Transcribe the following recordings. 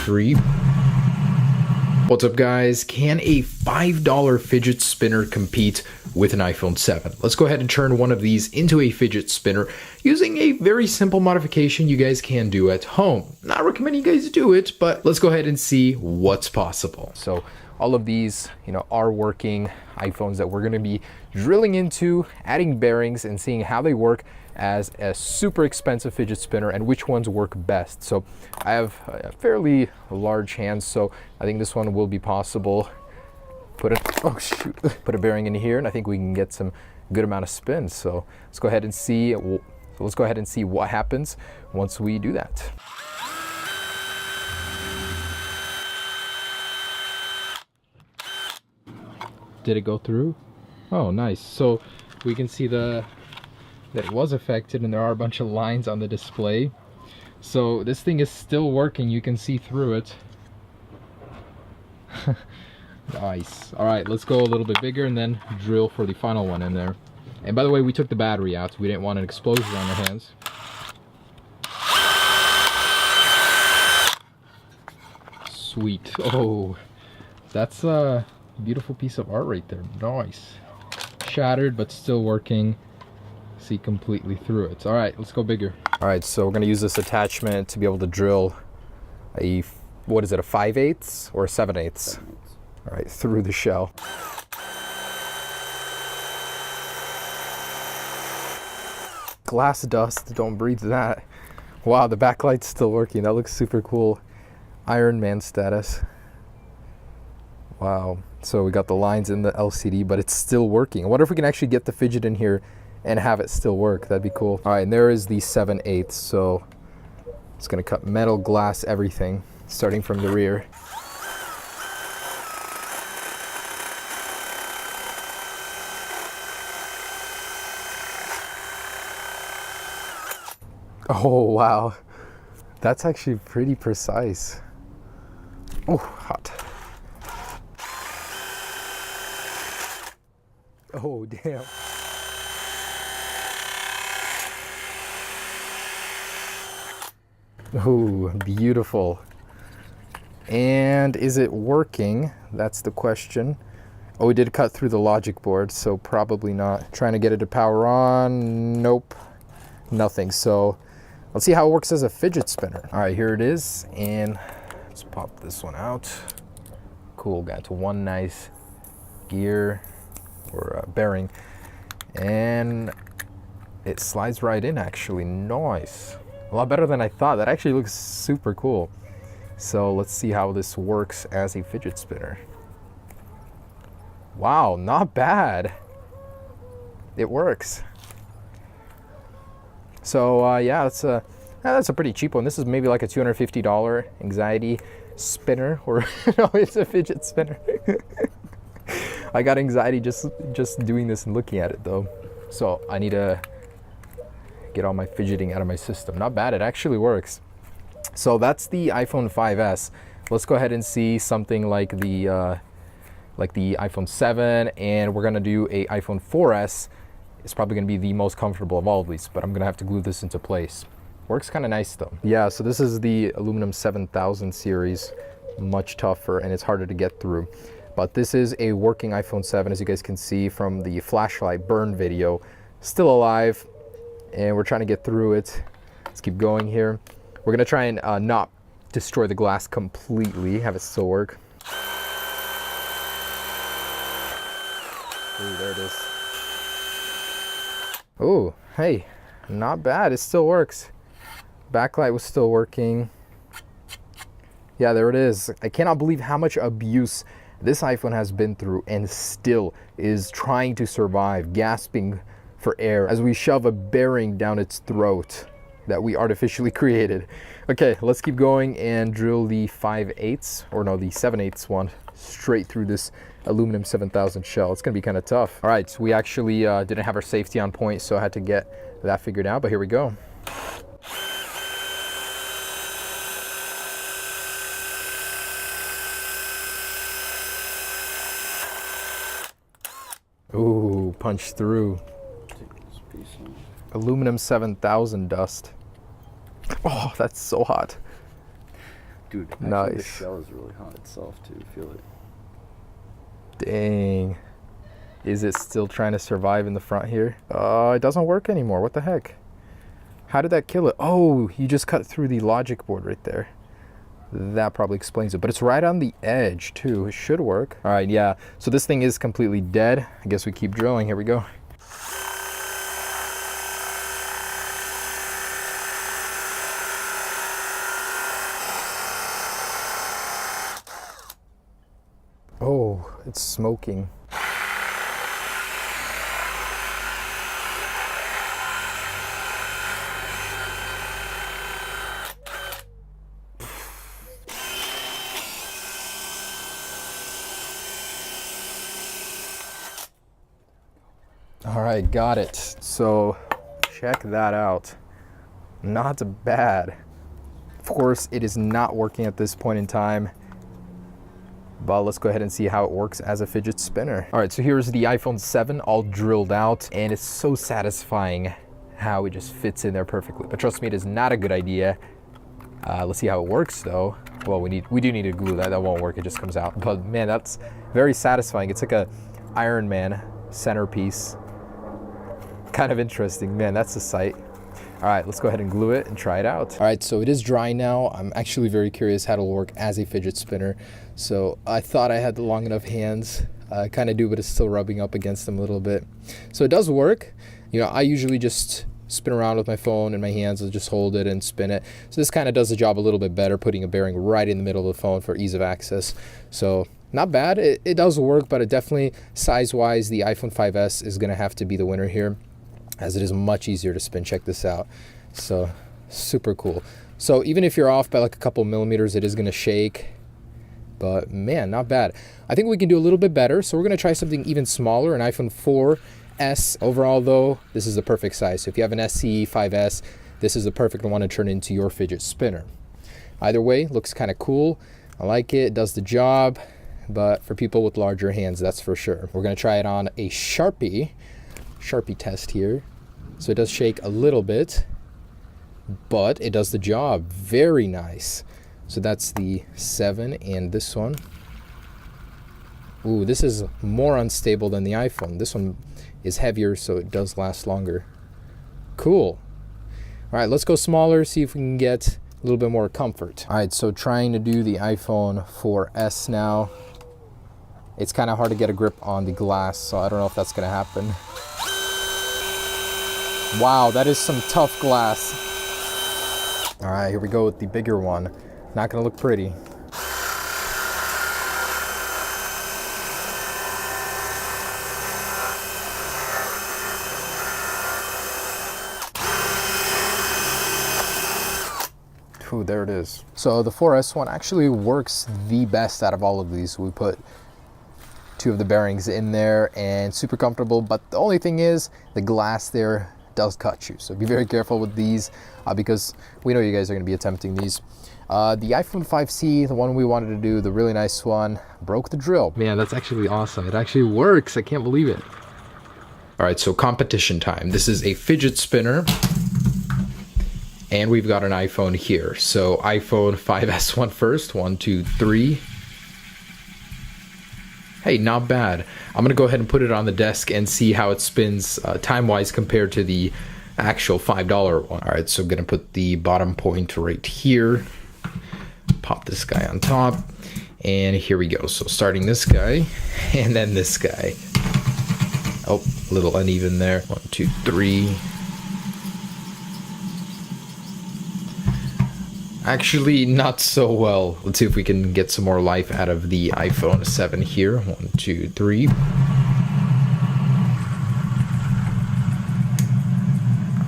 3. What's up guys? Can a $5 fidget spinner compete with an iPhone 7? Let's go ahead and turn one of these into a fidget spinner using a very simple modification you guys can do at home. Not recommending you guys do it, but let's go ahead and see what's possible. So all of these, are working iPhones that we're going to be drilling into, adding bearings and seeing how they work as a super expensive fidget spinner and which ones work best. So I have a fairly large hands, so I think this one will be possible. Put a bearing in here, and I think we can get some good amount of spin. So let's go ahead and see. What happens once we do that. Did it go through? Oh, nice. So we can see that it was affected, and there are a bunch of lines on the display. So this thing is still working. You can see through it. Nice. All right, let's go a little bit bigger and then drill for the final one in there. And by the way, we took the battery out. We didn't want an explosion on our hands. Sweet. Oh, that's a beautiful piece of art right there. Nice. Shattered, but still working. See completely through it. All right, let's go bigger. All right, so we're gonna use this attachment to be able to drill a, what is it, a 5/8 or a 7/8? All right, through the shell. Glass dust, don't breathe that. Wow, the backlight's still working. That looks super cool. Iron Man status. Wow, so we got the lines in the LCD, but it's still working. I wonder if we can actually get the fidget in here and have it still work. That'd be cool. All right, and there is the 7/8, so it's gonna cut metal, glass, everything, starting from the rear. Oh, wow. That's actually pretty precise. Oh, hot. Oh, damn. Oh, beautiful. And is it working? That's the question. Oh, we did cut through the logic board, so probably not. Trying to get it to power on. Nope. Nothing. So let's see how it works as a fidget spinner. All right, here it is. And let's pop this one out. Cool. Got to one nice gear or bearing. And it slides right in, actually. Nice. A lot better than I thought. That actually looks super cool. So let's see how this works as a fidget spinner. Wow, not bad. It works. So yeah, that's a pretty cheap one. This is maybe like a $250 anxiety spinner, or no, it's a fidget spinner. I got anxiety just doing this and looking at it though. So I need to get all my fidgeting out of my system. Not bad, it actually works. So that's the iPhone 5S. Let's go ahead and see something like the iPhone 7, and we're gonna do a iPhone 4S. It's probably gonna be the most comfortable of all of these, but I'm gonna have to glue this into place. Works kind of nice though. Yeah, so this is the aluminum 7000 series, much tougher and it's harder to get through. But this is a working iPhone 7, as you guys can see from the flashlight burn video. Still alive, and we're trying to get through it. Let's keep going here. We're gonna try and not destroy the glass completely, have it still work. Ooh, there it is. Oh, hey, not bad, it still works. Backlight was still working. Yeah, there it is. I cannot believe how much abuse this iPhone has been through and still is trying to survive, gasping for air as we shove a bearing down its throat that we artificially created. Okay, let's keep going and drill the 5/8, or no, the 7/8 one straight through this aluminum 7000 shell. It's gonna be kind of tough. All right, so we actually didn't have our safety on point, so I had to get that figured out, but here we go. Ooh, punch through. Aluminum 7000 dust. Oh, that's so hot. Dude, actually, Nice. The shell is really hot itself too. Feel it. Dang. Is it still trying to survive in the front here? It doesn't work anymore. What the heck? How did that kill it? Oh, you just cut through the logic board right there. That probably explains it, but it's right on the edge too. It should work. All right, yeah. So this thing is completely dead. I guess we keep drilling. Here we go. Oh, it's smoking. All right, got it. So check that out. Not bad. Of course, it is not working at this point in time, but let's go ahead and see how it works as a fidget spinner. All right, so here's the iPhone 7 all drilled out, and it's so satisfying how it just fits in there perfectly. But trust me, it is not a good idea. Let's see how it works though. Well, we do need to glue that. That won't work, it just comes out. But man, that's very satisfying. It's like a Iron Man centerpiece. Kind of interesting, man, that's a sight. All right, let's go ahead and glue it and try it out. All right, so it is dry now. I'm actually very curious how it'll work as a fidget spinner. So I thought I had the long enough hands. I kind of do, but it's still rubbing up against them a little bit. So it does work. You know, I usually just spin around with my phone in my hands and just hold it and spin it. So this kind of does the job a little bit better, putting a bearing right in the middle of the phone for ease of access. So not bad, it does work, but it definitely, size-wise, the iPhone 5S is gonna have to be the winner here, as it is much easier to spin. Check this out. So super cool. So even if you're off by like a couple millimeters, it is gonna shake, but man, not bad. I think we can do a little bit better. So we're gonna try something even smaller, an iPhone 4S. Overall though, this is the perfect size. So if you have an SE 5S, this is the perfect one to turn into your fidget spinner. Either way, looks kind of cool. I like it, does the job, but for people with larger hands, that's for sure. We're gonna try it on a Sharpie test here. So it does shake a little bit, but it does the job. Very nice. So that's the 7 and this one. Ooh, this is more unstable than the iPhone. This one is heavier, so it does last longer. Cool. All right, let's go smaller, see if we can get a little bit more comfort. All right, so trying to do the iPhone 4S now. It's kind of hard to get a grip on the glass, so I don't know if that's gonna happen. Wow, that is some tough glass. All right, here we go with the bigger one. Not gonna look pretty. Ooh, there it is. So the 4S one actually works the best out of all of these. We put 2 of the bearings in there and super comfortable, but the only thing is the glass there does cut you. So be very careful with these because we know you guys are going to be attempting these. The iPhone 5C, the one we wanted to do, the really nice one, broke the drill. Man, that's actually awesome. It actually works. I can't believe it. All right, so competition time. This is a fidget spinner, and we've got an iPhone here. So iPhone 5S one first. 1, 2, 3. Hey, not bad. I'm gonna go ahead and put it on the desk and see how it spins time-wise compared to the actual $5 one. All right, so I'm gonna put the bottom point right here. Pop this guy on top, and here we go. So starting this guy, and then this guy. Oh, a little uneven there. 1, 2, 3. Actually, not so well. Let's see if we can get some more life out of the iPhone 7 here. 1, 2, 3.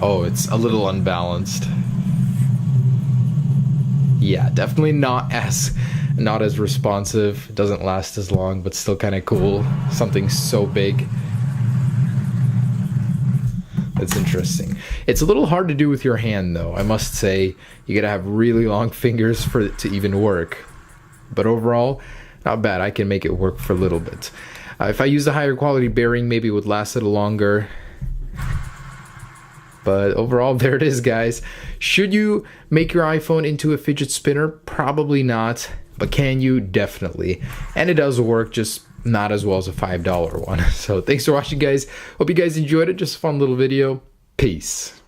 Oh, it's a little unbalanced. Yeah, definitely not as responsive. It doesn't last as long, but still kind of cool. Something so big. That's interesting. It's a little hard to do with your hand though, I must say. You gotta have really long fingers for it to even work. But overall, not bad. I can make it work for a little bit. If I use a higher quality bearing, maybe it would last a little longer. But overall, there it is, guys. Should you make your iPhone into a fidget spinner? Probably not. But can you? Definitely. And it does work, just not as well as a $5 one. So thanks for watching, guys. Hope you guys enjoyed it. Just a fun little video. Peace.